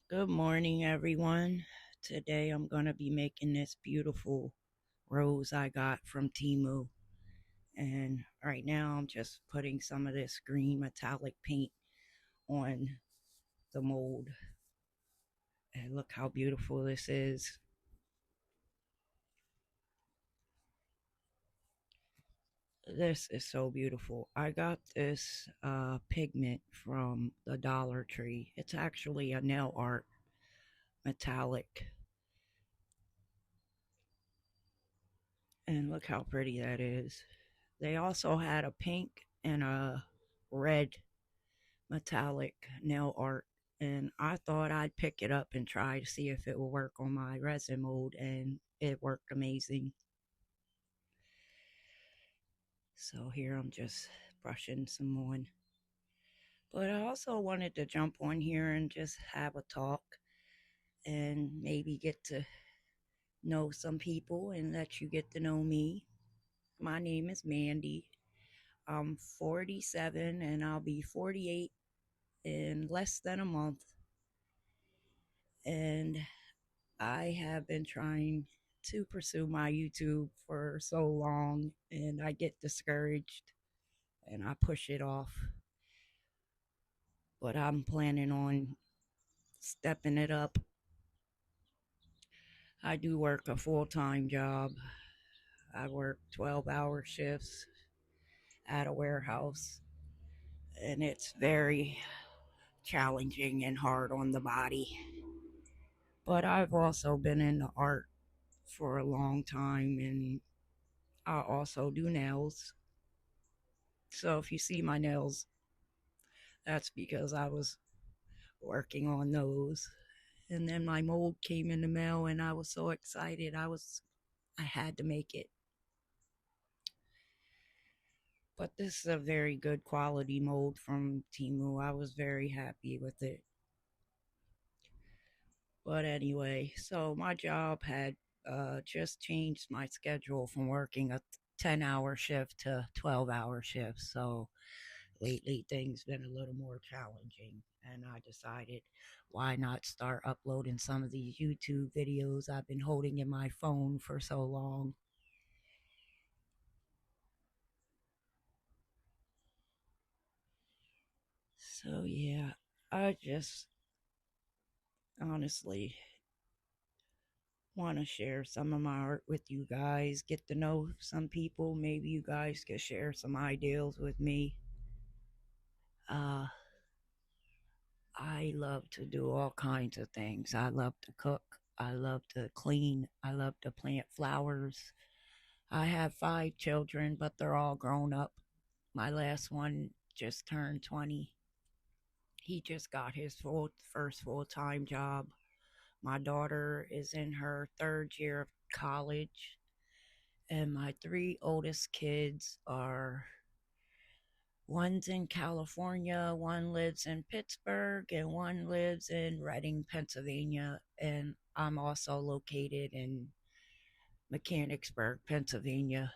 Good morning, everyone. Today I'm going to be making this beautiful rose I got from Timu. And right now I'm just putting some of this green metallic paint on the mold. And look how beautiful this is. This is so beautiful. I got this pigment from the Dollar Tree. It's actually a nail art metallic. And look how pretty that is. They also had a pink and a red metallic nail art, and I thought I'd pick it up and try to see if it will work on my resin mold, and it worked amazing. So here I'm just brushing some on. But I also wanted to jump on here and just have a talk and maybe get to know some people and let you get to know me. My name is Mandy. I'm 47 and I'll be 48 in less than a month. And I have been trying to pursue my YouTube for so long and I get discouraged and I push it off. But I'm planning on stepping it up. I do work a full time job. I work 12-hour shifts at a warehouse, and it's very challenging and hard on the body. But I've also been in the art for a long time, and I also do nails. So if you see my nails, that's because I was working on those. And then my mold came in the mail and I was so excited. I had to make it. But this is a very good quality mold from Timu. I was very happy with it. But anyway, so my job had just changed my schedule from working a 10-hour shift to 12-hour shift. So lately things been a little more challenging, and I decided why not start uploading some of these YouTube videos I've been holding in my phone for so long. So yeah, I just honestly want to share some of my art with you guys, get to know some people. Maybe you guys could share some ideas with me. uh I love to do all kinds of things. I love to cook, I love to clean, I love to plant flowers. I have 5 children, but they're all grown up. My last one just turned 20. He just got his first full time job. My daughter is in her third year of college, and my three oldest kids are one's in California, one lives in Pittsburgh, and one lives in Reading, Pennsylvania. And I'm also located in Mechanicsburg, Pennsylvania.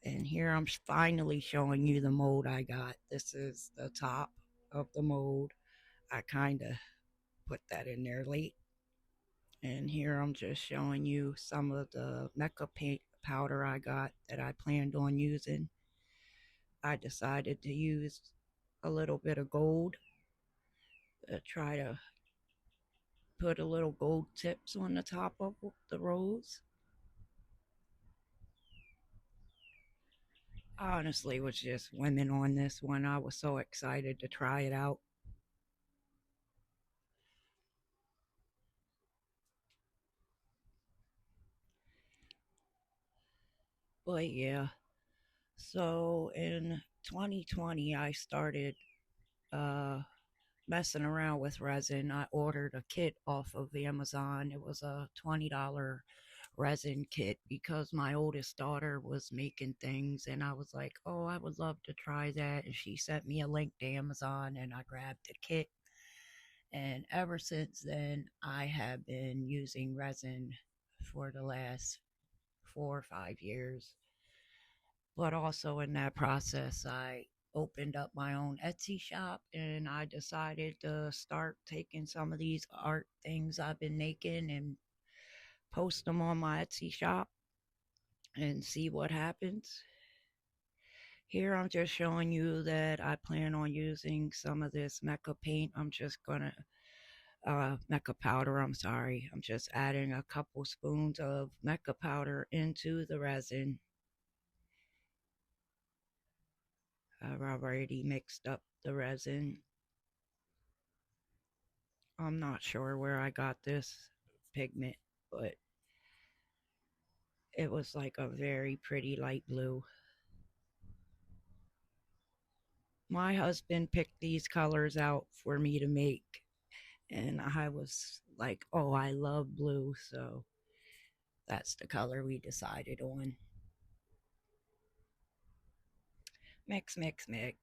And here I'm finally showing you the mold I got. This is the top of the mold. I kind of put that in there late. And here I'm just showing you some of the Mecca paint powder I got that I planned on using. I decided to use a little bit of gold, try to put a little gold tips on the top of the rose. I honestly was just women on this one. I was so excited to try it out. But yeah, so in 2020, I started uh, messing around with resin. I ordered a kit off of Amazon. It was a $20 resin kit because my oldest daughter was making things, and I was like, oh, I would love to try that. And she sent me a link to Amazon, and I grabbed the kit. And ever since then, I have been using resin for the last 4 or 5 years. But also in that process, I opened up my own Etsy shop, and I decided to start taking some of these art things I've been making and post them on my Etsy shop and see what happens. Here I'm just showing you that I plan on using some of this Mecha paint. I'm just gonna Mecha powder, I'm sorry. I'm just adding a couple spoons of Mecha powder into the resin. I've already mixed up the resin. I'm not sure where I got this pigment, but it was like a very pretty light blue. My husband picked these colors out for me to make, and I was like, oh, I love blue, so that's the color we decided on. Mix, mix, mix.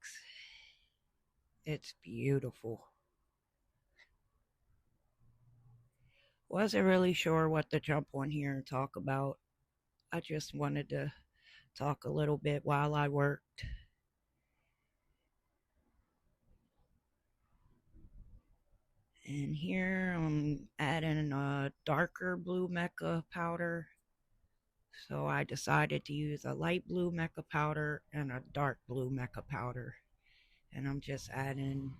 It's beautiful. Wasn't really sure what to jump on here and talk about. I just wanted to talk a little bit while I worked. And here I'm adding a darker blue mecha powder. So I decided to use a light blue mecha powder and a dark blue mecha powder. And I'm just adding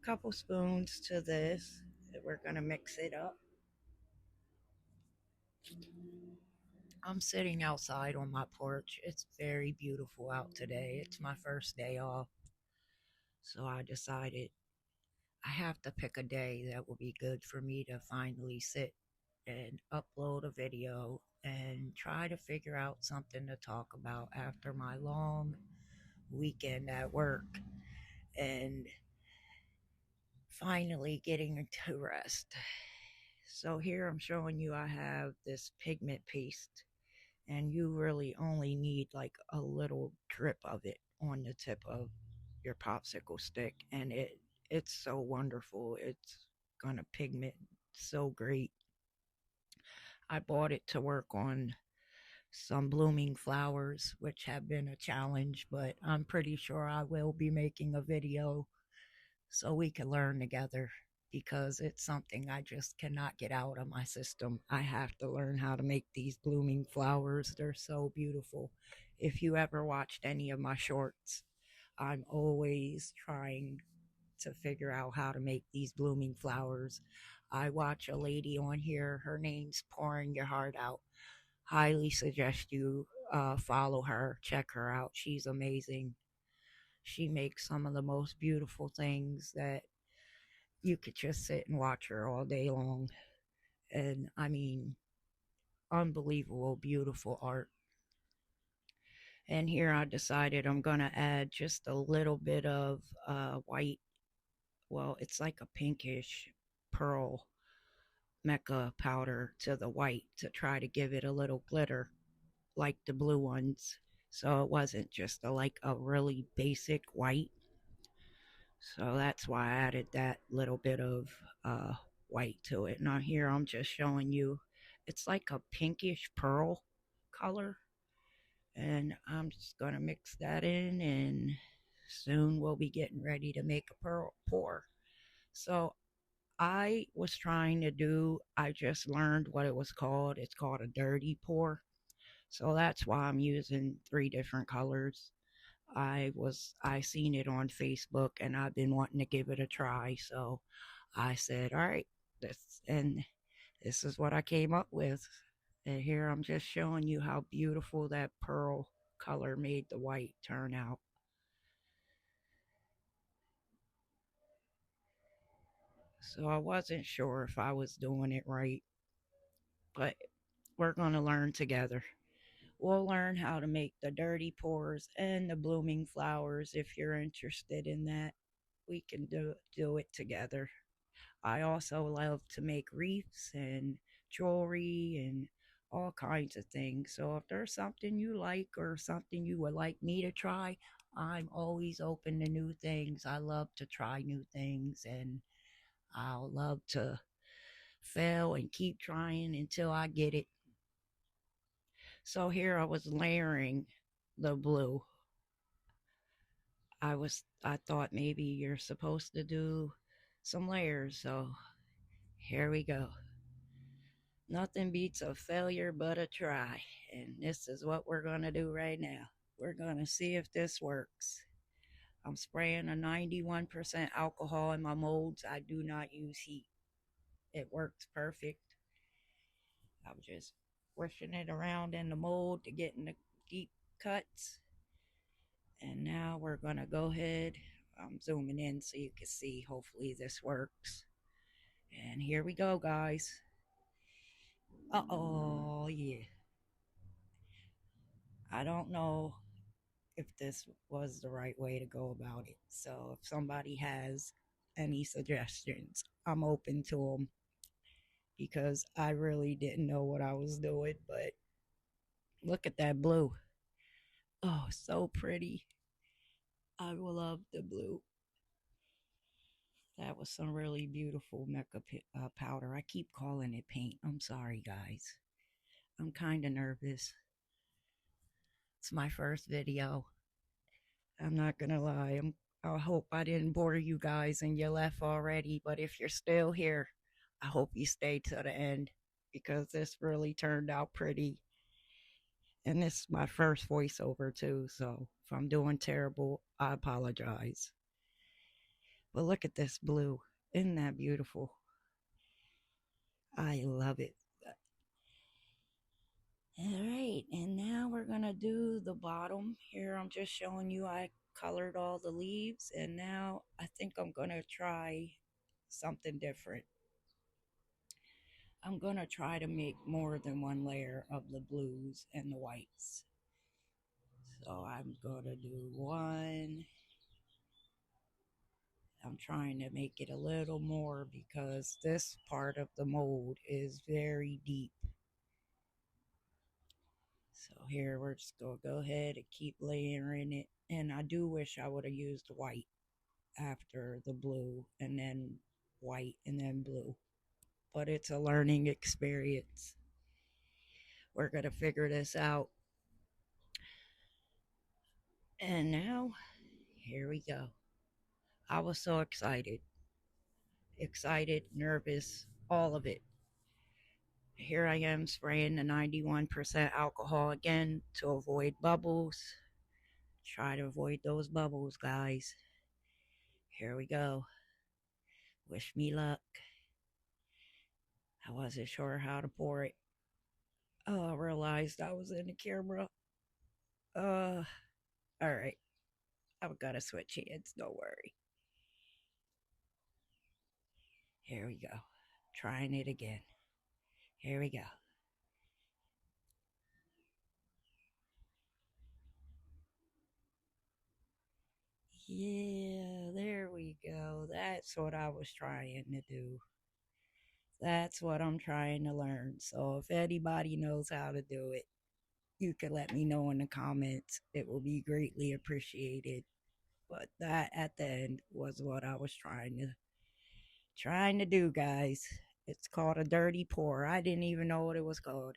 a couple spoons to this. We're going to mix it up. I'm sitting outside on my porch. It's very beautiful out today. It's my first day off. So I decided I have to pick a day that will be good for me to finally sit and upload a video and try to figure out something to talk about after my long weekend at work and finally getting to rest. So here I'm showing you I have this pigment paste, and you really only need like a little drip of it on the tip of your popsicle stick, and it's so wonderful. It's gonna pigment so great. I bought it to work on some blooming flowers, which have been a challenge, but I'm pretty sure I will be making a video so we can learn together, because it's something I just cannot get out of my system. I have to learn how to make these blooming flowers. They're so beautiful. If you ever watched any of my shorts, I'm always trying to figure out how to make these blooming flowers. I watch a lady on here, her name's Pouring Your Heart Out. Highly suggest you follow her, check her out. She's amazing. She makes some of the most beautiful things that you could just sit and watch her all day long. And I mean, unbelievable, beautiful art. And here I decided I'm going to add just a little bit of white. Well, it's like a pinkish pearl mecha powder to the white to try to give it a little glitter like the blue ones. So it wasn't just like a really basic white. So that's why I added that little bit of uh, white to it. Now here I'm just showing you, it's like a pinkish pearl color. And I'm just going to mix that in, and soon we'll be getting ready to make a pearl pour. So I was trying to do, I just learned what it was called. It's called a dirty pour. So that's why I'm using three different colors. I seen it on Facebook and I've been wanting to give it a try. So I said, all right, this is what I came up with. And here I'm just showing you how beautiful that pearl color made the white turn out. So I wasn't sure if I was doing it right, but we're going to learn together. We'll learn how to make the dirty pours and the blooming flowers. If you're interested in that, we can do it together. I also love to make wreaths and jewelry and all kinds of things. So if there's something you like or something you would like me to try, I'm always open to new things. I love to try new things, and I'll love to fail and keep trying until I get it. So here I was layering the blue. I thought maybe you're supposed to do some layers, so here we go. Nothing beats a failure but a try, and this is what we're going to do right now. We're going to see if this works. I'm spraying a 91% alcohol in my molds. I do not use heat. It works perfect. I'm just pushing it around in the mold to get in the deep cuts. And now we're going to go ahead. I'm zooming in so you can see. Hopefully this works. And here we go, guys. Oh, yeah. I don't know if this was the right way to go about it. So if somebody has any suggestions, I'm open to them because I really didn't know what I was doing. But look at that blue. Oh, so pretty. I love the blue. That was some really beautiful mecha powder. I keep calling it paint. I'm sorry, guys. I'm kind of nervous. It's my first video. I'm not gonna lie. I hope I didn't bore you guys and you left already. But if you're still here, I hope you stay to the end because this really turned out pretty. And this is my first voiceover too. So if I'm doing terrible, I apologize. But look at this blue. Isn't that beautiful? I love it. All right, and now we're gonna do the bottom. Here I'm just showing you I colored all the leaves, and now I think I'm gonna try something different. I'm gonna try to make more than one layer of the blues and the whites. So I'm gonna do one. I'm trying to make it a little more because this part of the mold is very deep. So here we're just gonna go ahead and keep layering it. And I do wish I would have used white after the blue and then white and then blue. But it's a learning experience. We're gonna figure this out. And now here we go. I was so excited. Excited, nervous, all of it. Here I am spraying the 91% alcohol again to avoid bubbles. Try to avoid those bubbles, guys. Here we go. Wish me luck. I wasn't sure how to pour it. Oh, I realized I was in the camera. All right. I've got to switch hands. Don't worry. Here we go. Trying it again. Here we go. Yeah, there we go. That's what I was trying to do. That's what I'm trying to learn. So if anybody knows how to do it, you can let me know in the comments. It will be greatly appreciated. But that at the end was what I was trying to do, guys. It's called a dirty pour. I didn't even know what it was called.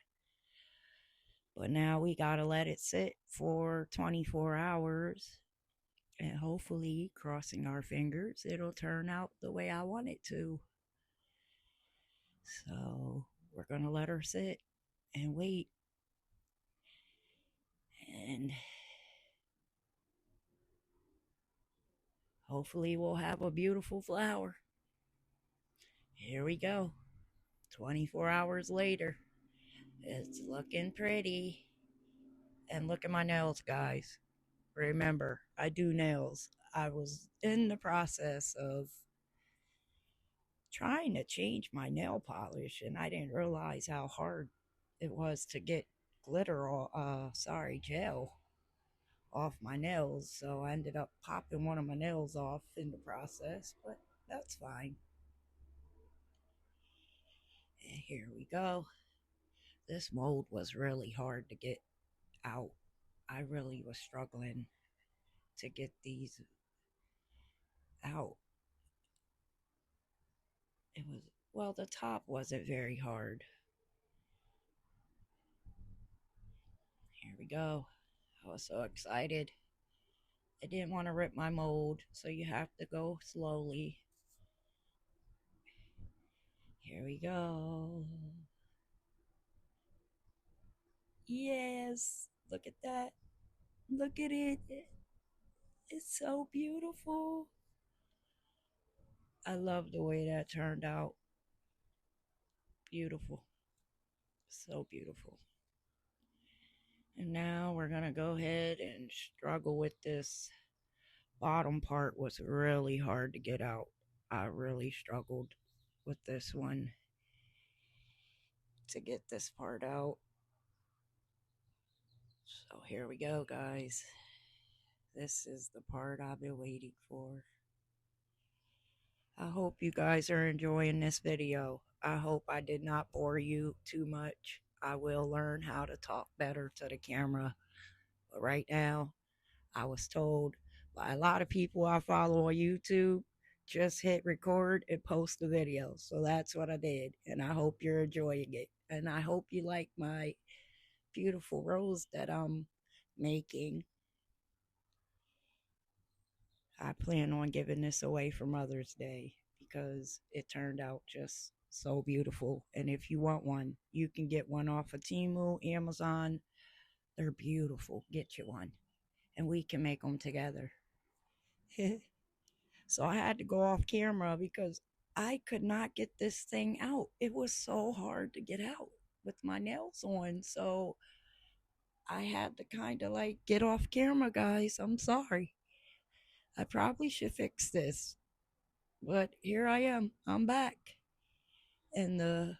But now we gotta let it sit for 24 hours. And hopefully, crossing our fingers, it'll turn out the way I want it to. So we're gonna let her sit and wait. And hopefully we'll have a beautiful flower. Here we go. 24 hours later. It's looking pretty. And look at my nails, guys. Remember, I do nails. I was in the process of trying to change my nail polish and I didn't realize how hard it was to get glitter or gel off my nails. So I ended up popping one of my nails off in the process, but that's fine. And here we go. This mold was really hard to get out. I really was struggling to get these out. It was, well, the top wasn't very hard. Here we go. I was so excited. I didn't want to rip my mold, so you have to go slowly. Here we go. Yes, look at that. Look at it. It's so beautiful. I love the way that turned out. Beautiful. So beautiful. And now we're going to go ahead and struggle with this. Bottom part was really hard to get out. I really struggled with this one to get this part out. So here we go, guys. This is the part I've been waiting for. I hope you guys are enjoying this video. I hope I did not bore you too much. I will learn how to talk better to the camera. But right now, I was told by a lot of people I follow on YouTube, just hit record and post the video. So that's what I did. And I hope you're enjoying it. And I hope you like my beautiful rose that I'm making. I plan on giving this away for Mother's Day because it turned out just so beautiful. And if you want one, you can get one off of Temu, Amazon. They're beautiful. Get you one. And we can make them together. So I had to go off camera because I could not get this thing out. It was so hard to get out with my nails on. So I had to kind of like get off camera, guys. I'm sorry. I probably should fix this. But here I am. I'm back. And the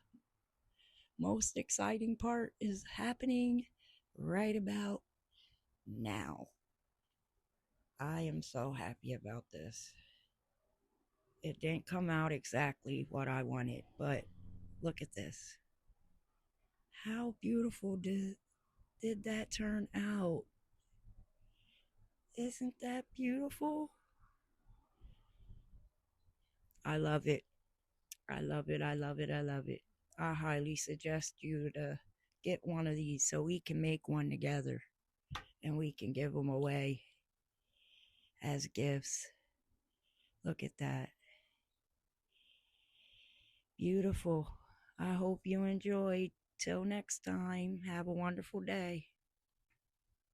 most exciting part is happening right about now. I am so happy about this. It didn't come out exactly what I wanted, but look at this. How beautiful did that turn out? Isn't that beautiful? I love it. I love it. I love it. I love it. I highly suggest you to get one of these so we can make one together and we can give them away as gifts. Look at that. Beautiful. I hope you enjoyed. Till next time, have a wonderful day.